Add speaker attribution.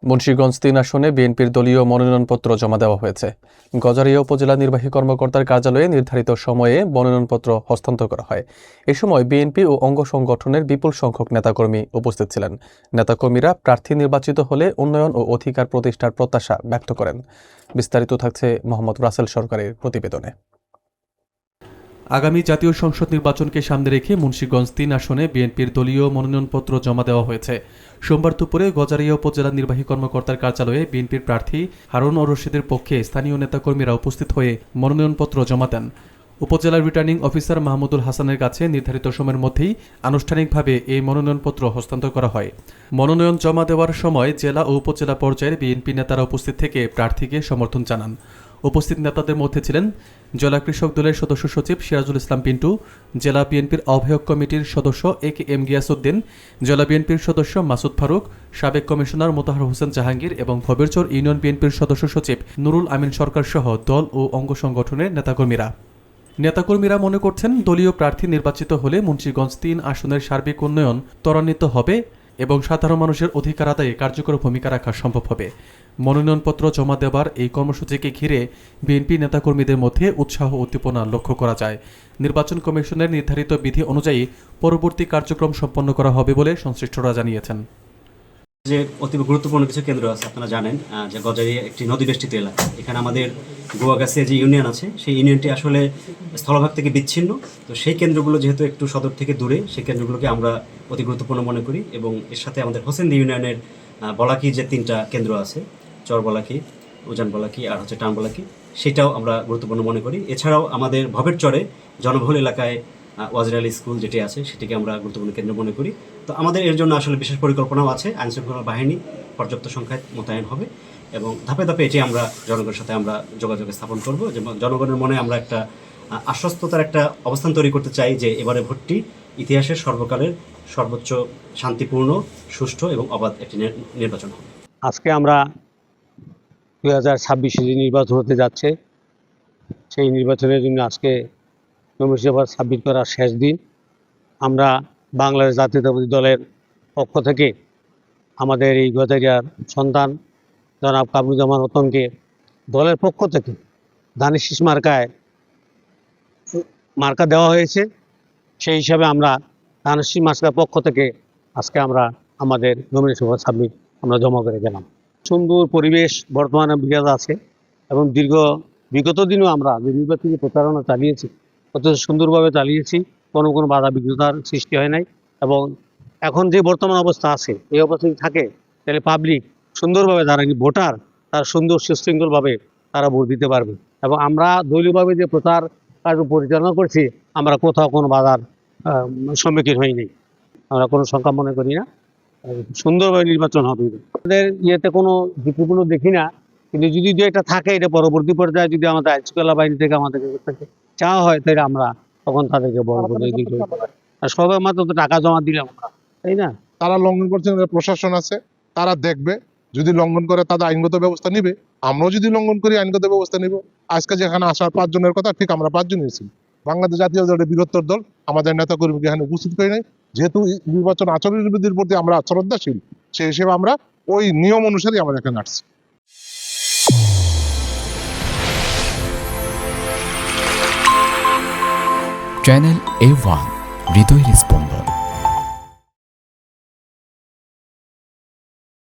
Speaker 1: মুন্সিগঞ্জ ৩ আসনে বিএনপির দলীয় মনোনয়নপত্র জমা দেওয়া হয়েছে। গজারিয়া উপজেলা নির্বাহী কর্মকর্তার কার্যালয়ে নির্ধারিত সময়ে মনোনয়নপত্র হস্তান্তর করা হয়। এ সময় বিএনপি ও অঙ্গ সংগঠনের বিপুল সংখ্যক নেতাকর্মী উপস্থিত ছিলেন। নেতাকর্মীরা প্রার্থী নির্বাচিত হলে উন্নয়ন ও অধিকার প্রতিষ্ঠার প্রত্যাশা ব্যক্ত করেন। বিস্তারিত থাকছে মোহাম্মদ রাসেল সরকারের প্রতিবেদনে। আগামী জাতীয় সংসদ নির্বাচনকে সামনে রেখে মুন্সিগঞ্জ ৩ আসনে বিএনপির দলীয় মনোনয়নপত্র জমা দেওয়া হয়েছে। সোমবার দুপুরে গজারিয়া উপজেলা নির্বাহী কর্মকর্তার কার্যালয়ে বিএনপির প্রার্থী হারুন ও রশিদের পক্ষে স্থানীয় নেতাকর্মীরা উপস্থিত হয়ে মনোনয়নপত্র জমা দেন। উপজেলার রিটার্নিং অফিসার মাহমুদুল হাসানের কাছে নির্ধারিত সময়ের মধ্যেই আনুষ্ঠানিকভাবে এই মনোনয়নপত্র হস্তান্তর করা হয়। মনোনয়ন জমা দেওয়ার সময় জেলা ও উপজেলা পর্যায়ের বিএনপি নেতারা উপস্থিত থেকে প্রার্থীকে সমর্থন জানান। উপস্থিত নেতাদের মধ্যে ছিলেন জেলা কৃষক দলের সদস্য সচিব সিরাজুল ইসলাম পিন্টু, জেলা বিএনপির আহ্বায়ক কমিটির সদস্য AK-M গিয়াসউদ্দিন, জেলা বিএনপির সদস্য মাসুদ ফারুক, সাবেক কমিশনার মোতাহার হোসেন জাহাঙ্গীর এবং ভবেরচর ইউনিয়ন বিএনপির সদস্য সচিব নুরুল আমিন সরকার সহ দল ও অঙ্গ সংগঠনের নেতাকর্মীরা মনে করছেন দলীয় প্রার্থী নির্বাচিত হলে মুন্সিগঞ্জ ৩ আসনের সার্বিক উন্নয়ন ত্বরান্বিত হবে এবং সাধারণ মানুষের অধিকার আদায়ে কার্যকর ভূমিকা রাখা সম্ভব হবে। মনোনয়নপত্র জমা দেওয়ার এই কর্মসূচিকে ঘিরে বিএনপি নেতাকর্মীদের মধ্যে উৎসাহ উদ্দীপনা লক্ষ্য করা যায়। নির্বাচন কমিশনের নির্ধারিত বিধি অনুযায়ী পরবর্তী কার্যক্রম সম্পন্ন করা হবে বলে সংশ্লিষ্টরা জানিয়েছেন।
Speaker 2: যে অতি গুরুত্বপূর্ণ কিছু কেন্দ্র আছে, আপনারা জানেন যে গজারিয়া একটি নদীবেষ্টিত এলাকা। এখানে আমাদের গোয়াগাছিয়া যে ইউনিয়ন আছে, সেই ইউনিয়নটি আসলে স্থলভাগ থেকে বিচ্ছিন্ন। তো সেই কেন্দ্রগুলো যেহেতু একটু সদর থেকে দূরে, সেই কেন্দ্রগুলোকে আমরা অতি গুরুত্বপূর্ণ মনে করি এবং এর সাথে আমাদের হোসেনদী ইউনিয়নের বলাকি যে 3টা কেন্দ্র আছে, চর বলাকি, উজান বলাকি আর টান বলাকি, সেটাও আমরা গুরুত্বপূর্ণ মনে করি। এছাড়াও আমাদের ভবেরচরে জনবহুল এলাকায় ওয়াজির আলী স্কুল যেটি আছে, সেটিকে আমরা গুরুত্বপূর্ণ কেন্দ্র মনে করি। তো আমাদের এর জন্য আসলে বিশেষ পরিকল্পনাও আছে। আইনশৃঙ্খলা বাহিনী পর্যাপ্ত সংখ্যায় মোতায়েন হবে এবং ধাপে ধাপে এটি আমরা জনগণের সাথে আমরা যোগাযোগ স্থাপন করব। যেমন জনগণের মনে আমরা একটা আশ্বস্ততার একটা অবস্থান তৈরি করতে চাই যে এবারে ভোটটি ইতিহাসের সর্বকালের সর্বোচ্চ শান্তিপূর্ণ, সুষ্ঠু এবং অবাধ একটি নির্বাচন হবে।
Speaker 3: আজকে আমরা 2026 যে নির্বাচন হতে যাচ্ছে, সেই নির্বাচনের জন্য আজকে নমিনেশন সাবমিট করার শেষ দিন। আমরা বাংলাদেশ জাতীয়তাবাদী দলের পক্ষ থেকে আমাদের এই গজারিয়ার সন্তান জনাব কামরুজ্জামান রতনকে দলের পক্ষ থেকে ধানের শীষ মার্কা দেওয়া হয়েছে। সেই হিসাবে আমরা ধানের শীষ মার্কার পক্ষ থেকে আজকে আমরা আমাদের নমিনেশন সাবমিট আমরা জমা করে গেলাম। সুন্দর পরিবেশ বর্তমানে বিরাজ আছে এবং বিগত দিনও আমরা যে নির্বাচনী প্রচারণা চালিয়েছি অত সুন্দরভাবে চালিয়েছি, কোনো বাধা বিঘ্নতার সৃষ্টি হয় নাই। এবং এখন যে বর্তমান অবস্থা আছে, এই অবস্থা থাকে তাহলে পাবলিক সুন্দরভাবে যারা ভোটার তারা সুন্দর সুশৃঙ্খলভাবে তারা ভোট দিতে পারবে। এবং আমরা দলীয়ভাবে যে প্রচার কার্য পরিচালনা করছি, আমরা কোথাও কোনো বাধার সম্মুখীন হইনি। আমরা কোনো সংখ্যা মনে করি না, সুন্দরভাবে নির্বাচন হবে। আমাদের ইয়েতে কোনো ঝুঁকিপূর্ণ দেখি না, কিন্তু যদি এটা থাকে, এটা পরবর্তী পর্যায়ে যদি আমাদের আইনশৃঙ্খলা বাহিনী থেকে আমাদের চাওয়া হয়, তাহলে আমরা তখন তাদেরকে বলবো। আর সবাই মাত্র তো টাকা জমা দিলাম, তাই না?
Speaker 4: তারা লঙ্ঘন করছেন, প্রশাসন আছে, তারা দেখবে। যদি লঙ্ঘন করে তাদের আইনগত ব্যবস্থা নিবে। আমরাও যদি লঙ্ঘন করি আইনগত ব্যবস্থা নিব। আজকে যেখানে আসার 5 জনের কথা, ঠিক আমরা 5 জনই ছিলাম। বাংলাদেশ জাতীয় দলের বৃহত্তর দল, আমাদের নেতাকর্মীকে এখানে উপস্থিত করি নাই। যেহেতু নির্বাচন আচরণবিধির প্রতি আমরা শ্রদ্ধাশীল, সেই হিসেবে আমরা ওই নিয়ম অনুসারে আমরা এখানে আসছি।
Speaker 5: চ্যানেল A1 হৃদয়ের স্পন্দন।